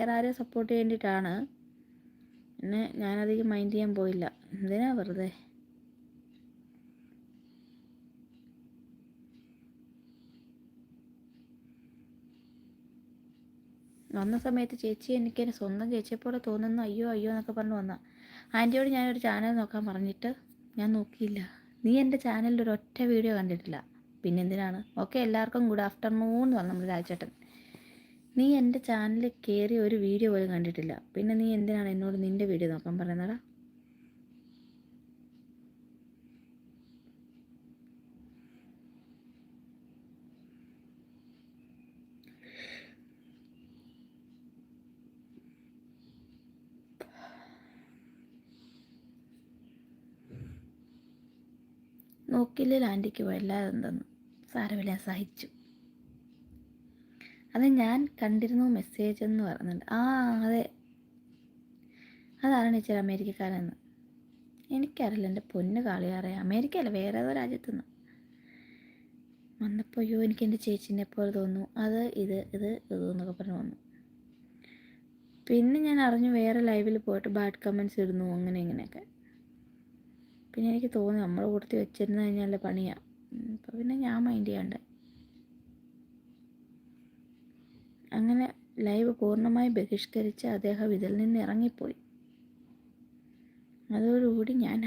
വേറെ ആരെയും സപ്പോർട്ട് ചെയ്യേണ്ടിയിട്ടാണ്. പിന്നെ ഞാനധികം മൈൻഡ് ചെയ്യാൻ പോയില്ല. എന്തിനാ വെറുതെ. വന്ന സമയത്ത് ചേച്ചി എനിക്ക് എൻ്റെ സ്വന്തം ചേച്ചിയെപ്പോലെ തോന്നുന്നു, അയ്യോ അയ്യോ എന്നൊക്കെ പറഞ്ഞു വന്ന ആൻറ്റിയോട് ഞാനൊരു ചാനൽ നോക്കാൻ പറഞ്ഞിട്ട് ഞാൻ നോക്കിയില്ല. നീ എൻ്റെ ചാനലിൽ ഒരു ഒറ്റ വീഡിയോ കണ്ടിട്ടില്ല, പിന്നെ എന്തിനാണ്? ഓക്കെ, എല്ലാവർക്കും ഗുഡ് ആഫ്റ്റർനൂൺ എന്ന് പറഞ്ഞു നമ്മുടെ രാജേട്ടൻ. നീ എൻ്റെ ചാനലിൽ കയറി ഒരു വീഡിയോ പോലും കണ്ടിട്ടില്ല, പിന്നെ നീ എന്തിനാണ് എന്നോട് നിൻ്റെ വീഡിയോ നോക്കാൻ പറയുന്നടാ? നോക്കില്ല ആൻറ്റിക്ക് വല്ലാതെ എന്തെന്ന്. സാരമില്ല, സഹിച്ചു. അത് ഞാൻ കണ്ടിരുന്നു മെസ്സേജ് എന്ന് പറയുന്നുണ്ട്. അതെ, അതാണ് ഇച്ചിരി അമേരിക്കക്കാരെന്ന്. എനിക്കറിയില്ല എൻ്റെ പൊന്ന് കാളിയാറേ. അമേരിക്കയല്ല, വേറെ ഏതോ രാജ്യത്തുനിന്ന് വന്നപ്പോൾ അയ്യോ എനിക്ക് എൻ്റെ ചേച്ചീനെ പോലെ തോന്നുന്നു, അത് ഇത് എന്നൊക്കെ പറഞ്ഞു വന്നു. പിന്നെ ഞാൻ അറിഞ്ഞു വേറെ ലൈവിൽ പോയിട്ട് ബാഡ് കമൻറ്റ്സ് ഇടുന്നു, അങ്ങനെ ഇങ്ങനെയൊക്കെ. പിന്നെ എനിക്ക് തോന്നി നമ്മൾ കൊടുത്ത് വെച്ചിരുന്നു കഴിഞ്ഞാൽ പണിയാണ്. അപ്പോൾ പിന്നെ ഞാൻ മൈൻഡ് ചെയ്യാണ്ട് അങ്ങനെ ലൈവ് പൂർണ്ണമായി ബഹിഷ്കരിച്ച് അദ്ദേഹം ഇതിൽ നിന്ന് ഇറങ്ങിപ്പോയി. അതോടുകൂടി ഞാൻ